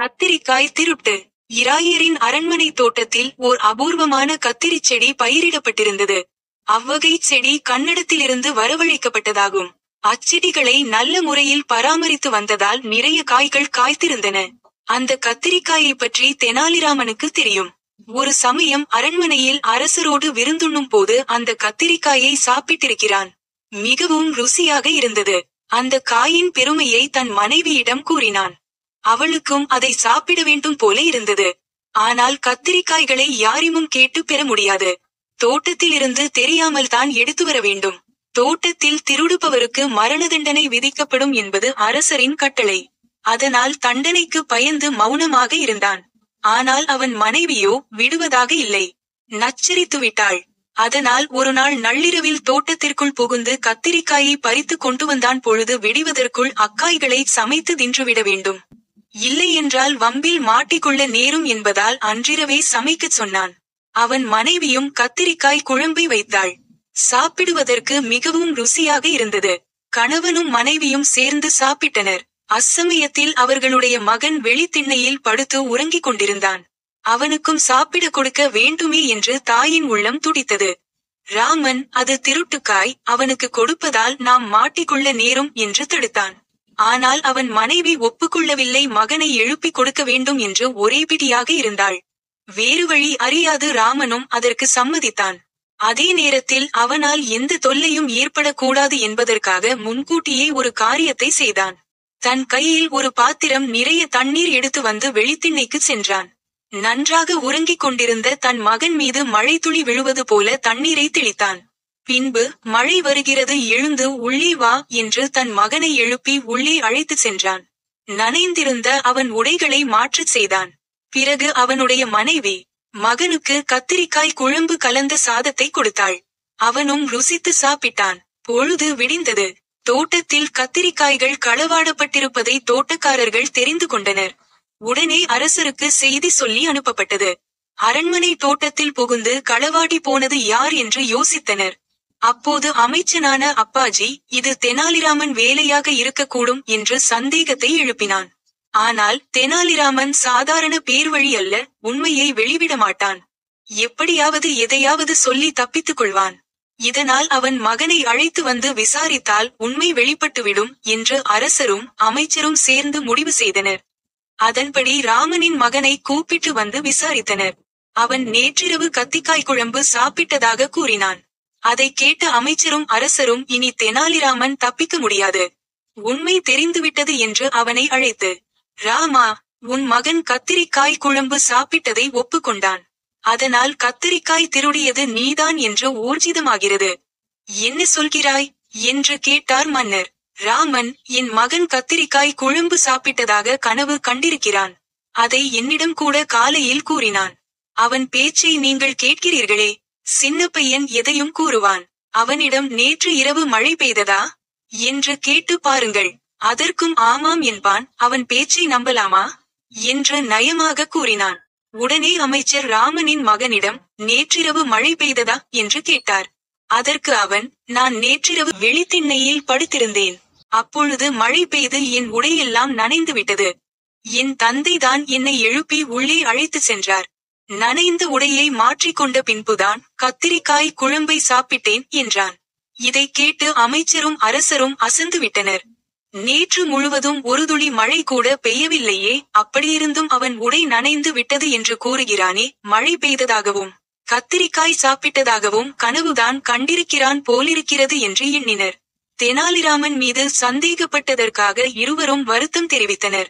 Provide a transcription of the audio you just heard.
கத்திரிக்காய் திருட்டு. இராயரின் அரண்மனை தோட்டத்தில் ஓர் அபூர்வமான கத்திரிச் செடி பயிரிடப்பட்டிருந்தது. அவ்வகை செடி கன்னடத்திலிருந்து வரவழைக்கப்பட்டதாகும். அச்செடிகளை நல்ல முறையில் பராமரித்து வந்ததால் நிறைய காய்கள் காய்த்திருந்தன. அந்த கத்திரிக்காயை பற்றி தெனாலிராமனுக்கு தெரியும். ஒரு சமயம் அரண்மனையில் அரசரோடு விருந்துண்ணும் போது அந்த கத்திரிக்காயை சாப்பிட்டிருக்கிறான். மிகவும் ருசியாக இருந்தது. அந்த காயின் பெருமையை தன் மனைவியிடம் கூறினான். அவளுக்கும் அதை சாப்பிட வேண்டும் போல இருந்தது. ஆனால் கத்திரிக்காய்களை யாரிமும் கேட்டு பெற முடியாது. தோட்டத்திலிருந்து தெரியாமல் தான் எடுத்து வர வேண்டும். தோட்டத்தில் திருடுபவருக்கு மரண தண்டனை விதிக்கப்படும் என்பது அரசரின் கட்டளை. அதனால் தண்டனைக்கு பயந்து மௌனமாக இருந்தான். ஆனால் அவன் மனைவியோ விடுவதாக இல்லை. நச்சரித்துவிட்டாள். அதனால் ஒரு நாள் நள்ளிரவில் தோட்டத்திற்குள் புகுந்து கத்திரிக்காயை பறித்து கொண்டு வந்தான். பொழுது விடிவதற்குள் அக்காய்களை சமைத்து தின்றுவிட வேண்டும். இல்லை என்றால் வம்பில் மாட்டிக்கொள்ள நேரும் என்பதால் அன்றிரவே சமைக்கச் சொன்னான். அவன் மனைவியும் கத்திரிக்காய் குழம்பை வைத்தாள். சாப்பிடுவதற்கு மிகவும் ருசியாக இருந்தது. கணவனும் மனைவியும் சேர்ந்து சாப்பிட்டனர். அச்சமயத்தில் அவர்களுடைய மகன் வெளித்திண்ணையில் படுத்து உறங்கிக் கொண்டிருந்தான். அவனுக்கும் சாப்பிட கொடுக்க வேண்டுமே என்று தாயின் உள்ளம் துடித்தது. ராமன், அது திருட்டுக்காய், அவனுக்கு கொடுப்பதால் நாம் மாட்டிக்கொள்ள நேரும் என்று தடுத்தான். ஆனால் அவன் மனைவி ஒப்புக்கொள்ளவில்லை. மகனை எழுப்பிக் கொடுக்க வேண்டும் என்று ஒரே பிடியாக இருந்தாள். வேறு வழி அறியாது ராமனும் அதற்கு சம்மதித்தான். அதே நேரத்தில் அவனால் எந்த தொல்லையும் ஏற்படக்கூடாது என்பதற்காக முன்கூட்டியே ஒரு காரியத்தை செய்தான். தன் கையில் ஒரு பாத்திரம் நிறைய தண்ணீர் எடுத்து வந்து வெளித்திண்ணைக்கு சென்றான். நன்றாக உறங்கிக் கொண்டிருந்த தன் மகன் மீது மழைத்துளி விழுவது போல தண்ணீரை தெளித்தான். பின்பு, மழை வருகிறது, எழுந்து உள்ளே வா என்று தன் மகனை எழுப்பி உள்ளே அழைத்து சென்றான். நனைந்திருந்த அவன் உடைகளை மாற்றச் செய்தான். பிறகு அவனுடைய மனைவி மகனுக்கு கத்திரிக்காய் குழம்பு கலந்த சாதத்தை கொடுத்தாள். அவனும் ருசித்து சாப்பிட்டான். பொழுது விடிந்தது. தோட்டத்தில் கத்திரிக்காய்கள் களவாடப்பட்டிருப்பதை தோட்டக்காரர்கள் தெரிந்து கொண்டனர். உடனே அரசருக்கு செய்தி சொல்லி அனுப்பப்பட்டது. அரண்மனை தோட்டத்தில் புகுந்து களவாடி போனது யார் என்று யோசித்தனர். அப்போது அமைச்சனான அப்பாஜி, இது தெனாலிராமன் வேலையாக இருக்கக்கூடும் என்று சந்தேகத்தை எழுப்பினான். ஆனால் தெனாலிராமன் சாதாரண பேர்வழி அல்ல, உண்மையை வெளிவிட மாட்டான். எப்படியாவது எதையாவது சொல்லி தப்பித்துக் கொள்வான். இதனால் அவன் மகனை அழைத்து வந்து விசாரித்தால் உண்மை வெளிப்பட்டுவிடும் என்று அரசரும் அமைச்சரும் சேர்ந்து முடிவு செய்தனர். அதன்படி ராமனின் மகனை கூப்பிட்டு வந்து விசாரித்தனர். அவன் நேற்றிரவு கத்திக்காய் குழம்பு சாப்பிட்டதாக கூறினான். அதை கேட்ட அமைச்சரும் அரசரும் இனி தெனாலிராமன் தப்பிக்க முடியாது, உண்மை தெரிந்துவிட்டது என்று அவனை அழைத்து, ராமா, உன் மகன் கத்திரிக்காய் குழம்பு சாப்பிட்டதை ஒப்புக்கொண்டான். அதனால் கத்திரிக்காய் திருடியது நீதான் என்று ஊர்ஜிதமாகிறது. என்ன சொல்கிறாய் என்று கேட்டார் மன்னர். ராமன், என் மகன் கத்திரிக்காய் குழம்பு சாப்பிட்டதாக கனவு கண்டிருக்கிறான். அதை என்னிடம் கூட காலையில் கூறினான். அவன் பேச்சை நீங்கள் கேட்கிறீர்களே. சின்ன பையன் எதையும் கூறுவான். அவனிடம் நேற்று இரவு மழை பெய்ததா என்று கேட்டு பாருங்கள். அதற்கும் ஆமாம் என்பான். அவன் பேச்சை நம்பலாமா என்று நயமாக கூறினான். உடனே அமைச்சர் ராமனின் மகனிடம், நேற்றிரவு மழை பெய்ததா என்று கேட்டார். அதற்கு அவன், நான் நேற்றிரவு வெளித்திண்ணையில் படுத்திருந்தேன். அப்பொழுது மழை பெய்து என் உடையெல்லாம் நனைந்து விட்டது. என் தந்தைதான் என்னை எழுப்பி உள்ளே அழைத்து சென்றார். நனைந்த உடையை மாற்றிக்கொண்ட பின்புதான் கத்திரிக்காய் குழம்பை சாப்பிட்டேன் என்றான். இதை கேட்டு அமைச்சரும் அரசரும் அசந்து விட்டனர். நேற்று முழுவதும் ஒரு துளி மழை கூட பெய்யவில்லையே, அப்படியிருந்தும் அவன் உடை நனைந்து விட்டது என்று கூறுகிறானே. மழை பெய்ததாகவும் கத்திரிக்காய் சாப்பிட்டதாகவும் கனவுதான் கண்டிருக்கிறான் போலிருக்கிறது என்று எண்ணினர். தெனாலிராமன் மீது சந்தேகப்பட்டதற்காக இருவரும் வருத்தம் தெரிவித்தனர்.